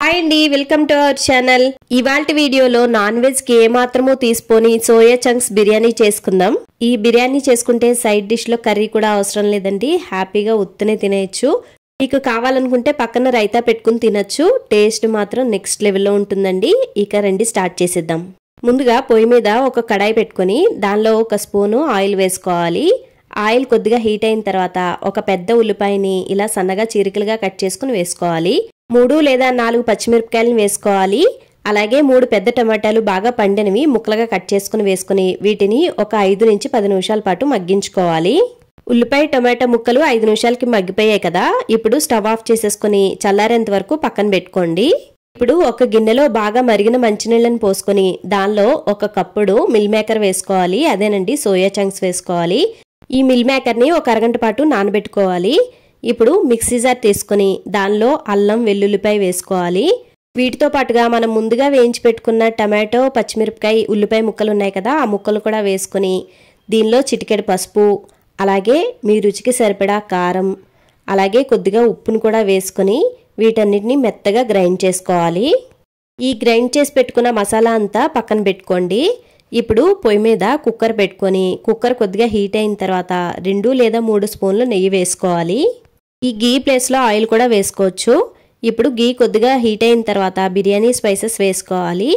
Hi అండి, welcome to our channel. ఇవాల్టి వీడియోలో నాన్ వెజ్ కి ఏమాత్రమూ తీసుకొని సోయా చంక్స్ బిర్యానీ చేసుకుందాం. ఈ బిర్యానీ చేసుకుంటే సైడ్ డిష్ లో కర్రీ కూడా అవసరం లేదండి, హ్యాపీగా ఉత్తనే తినేయచ్చు. మీకు కావాలనుకుంటే పక్కన రైతా పెట్టుకుని తినచ్చు. టేస్ట్ మాత్రం నెక్స్ట్ లెవెల్లో ఉంటుందండి. ఇక రండి స్టార్ట్ చేసేద్దాం. ముందుగా పొయ్యి మీద ఒక కడాయి పెట్టుకొని దానిలో ఒక స్పూను ఆయిల్ వేసుకోవాలి. ఆయిల్ కొద్దిగా హీట్ అయిన తర్వాత ఒక పెద్ద ఉల్లిపాయని ఇలా సన్నగా చీరికలుగా కట్ చేసుకుని వేసుకోవాలి. 3 లేదా 4 పచ్చిమిరపకాయలను వేసుకోవాలి. అలాగే 3 పెద్ద టమాటాలు బాగా పండినవి ముక్కలుగా కట్ చేసుకుని వేసుకుని వీటిని ఒక 5 నుంచి 10 నిమిషాల పాటు మగ్గించుకోవాలి. ఉల్లిపాయ టమాటా ముక్కలు 5 నిమిషాలకి మగ్గిపోయాయి కదా. ఇప్పుడు స్టవ్ ఆఫ్ చేసేసుకుని చల్లారేంత వరకు పక్కన పెట్టుకోండి. ఇప్పుడు ఒక గిన్నెలో బాగా మరిగిన మంచినీళ్ళని పోసుకొని దానిలో ఒక కప్పుడు మిల్ మేకర్ వేసుకోవాలి. అదేనండి సోయా చంక్స్ వేసుకోవాలి. ఈ మిల్ మేకర్ని ఒక అరగంట పాటు నానబెట్టుకోవాలి. ఇప్పుడు మిక్సీ జార్ తీసుకుని దానిలో అల్లం వెల్లుల్లిపాయ వేసుకోవాలి. వీటితో పాటుగా మనం ముందుగా వేయించి పెట్టుకున్న టమాటో పచ్చిమిరపకాయ ఉల్లిపాయ ముక్కలు ఉన్నాయి కదా, ఆ ముక్కలు కూడా వేసుకుని దీనిలో చిటికెడు పసుపు, అలాగే మీ రుచికి సరిపడా కారం, అలాగే కొద్దిగా ఉప్పును కూడా వేసుకుని వీటన్నిటిని మెత్తగా గ్రైండ్ చేసుకోవాలి. ఈ గ్రైండ్ చేసి పెట్టుకున్న మసాలా అంతా పక్కన పెట్టుకోండి. ఇప్పుడు పొయ్యి మీద కుక్కర్ పెట్టుకొని కుక్కర్ కొద్దిగా హీట్ అయిన తర్వాత 2 లేదా 3 స్పూన్లు నెయ్యి వేసుకోవాలి. ఈ గీ ప్లేస్లో ఆయిల్ కూడా వేసుకోవచ్చు. ఇప్పుడు గీ కొద్దిగా హీట్ అయిన తర్వాత బిర్యానీ స్పైసెస్ వేసుకోవాలి.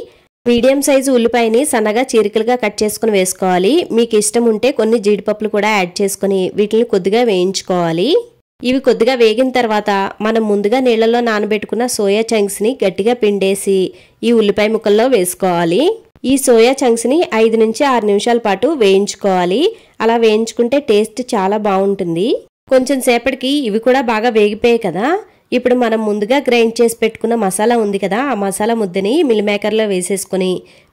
మీడియం సైజు ఉల్లిపాయని సన్నగా చీరికలుగా కట్ చేసుకుని వేసుకోవాలి. మీకు ఇష్టం ఉంటే కొన్ని జీడిపప్పులు కూడా యాడ్ చేసుకుని వీటిని కొద్దిగా వేయించుకోవాలి. ఇవి కొద్దిగా వేగిన తర్వాత మనం ముందుగా నీళ్లలో నానబెట్టుకున్న సోయా చంక్స్ని గట్టిగా పిండేసి ఈ ఉల్లిపాయ ముక్కల్లో వేసుకోవాలి. ఈ సోయా చంక్స్ని 5 నుంచి 6 నిమిషాల పాటు వేయించుకోవాలి. అలా వేయించుకుంటే టేస్ట్ చాలా బాగుంటుంది. కొంచెం సేపటికి ఇవి కూడా బాగా వేగిపోయాయి కదా. ఇప్పుడు మనం ముందుగా గ్రైండ్ చేసి పెట్టుకున్న మసాలా ఉంది కదా, ఆ మసాలా ముద్దని మిల్ మేకర్లో వేసేసుకుని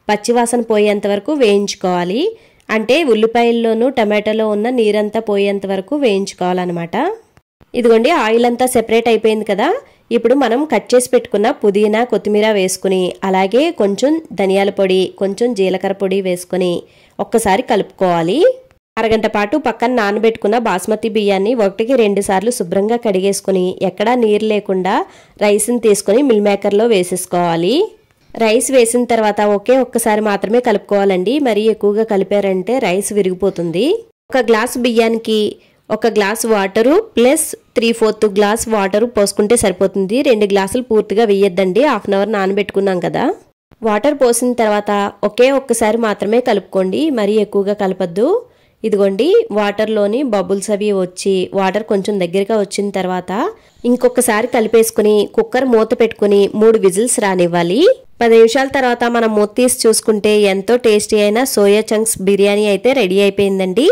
పచ్చివాసన పోయేంత వరకు వేయించుకోవాలి. అంటే ఉల్లిపాయల్లోనూ టమాటాలో ఉన్న నీరంతా పోయేంత వరకు వేయించుకోవాలన్నమాట. ఇదిగోండి ఆయిల్ అంతా సెపరేట్ అయిపోయింది కదా. ఇప్పుడు మనం కట్ చేసి పెట్టుకున్న పుదీనా కొత్తిమీర వేసుకుని అలాగే కొంచెం ధనియాల పొడి, కొంచెం జీలకర్ర పొడి వేసుకుని ఒక్కసారి కలుపుకోవాలి. అరగంట పాటు పక్కన నానబెట్టుకున్న బాస్మతి బియ్యాన్ని 1కి 2 సార్లు శుభ్రంగా కడిగేసుకుని ఎక్కడా నీరు లేకుండా రైస్ని తీసుకుని మిల్ మేకర్లో వేసేసుకోవాలి. రైస్ వేసిన తర్వాత ఒక్కసారి మాత్రమే కలుపుకోవాలండి. మరీ ఎక్కువగా కలిపారంటే రైస్ విరిగిపోతుంది. 1 గ్లాసు బియ్యానికి 1 glass water plus 3/4 glass water పోసుకుంటే సరిపోతుంది. 2 గ్లాసులు పూర్తిగా వేయొద్దండి, హాఫ్ అన్ అవర్ నానబెట్టుకున్నాం కదా. వాటర్ పోసిన తర్వాత ఒక్కసారి మాత్రమే కలుపుకోండి, మరీ ఎక్కువగా కలపద్దు. ఇదిగోండి వాటర్లోని బబుల్స్ అవి వచ్చి వాటర్ కొంచెం దగ్గరగా వచ్చిన తర్వాత ఇంకొకసారి కలిపేసుకుని కుక్కర్ మూత పెట్టుకుని 3 విజిల్స్ రానివ్వాలి. 10 నిమిషాల తర్వాత మనం మూత తీసి చూసుకుంటే ఎంతో టేస్టీ అయిన సోయా చంక్స్ బిర్యానీ అయితే రెడీ అయిపోయిందండి.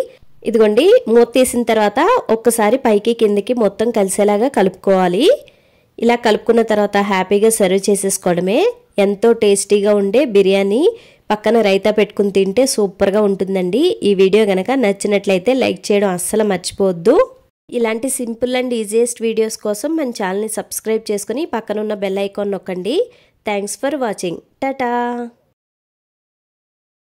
ఇదిగోండి మూత తీసిన తర్వాత ఒక్కసారి పైకి కిందకి మొత్తం కలిసేలాగా కలుపుకోవాలి. ఇలా కలుపుకున్న తర్వాత హ్యాపీగా సర్వ్ చేసేసుకోవడమే. ఎంతో టేస్టీగా ఉండే బిర్యానీ పక్కన రైతా పెట్టుకుని తింటే సూపర్గా ఉంటుందండి. ఈ వీడియో కనుక నచ్చినట్లయితే లైక్ చేయడం అస్సలు మర్చిపోవద్దు. ఇలాంటి సింపుల్ అండ్ ఈజియెస్ట్ వీడియోస్ కోసం మన ఛానల్ని సబ్స్క్రైబ్ చేసుకుని పక్కన ఉన్న బెల్ ఐకాన్ నొక్కండి. Thanks for watching. టాటా.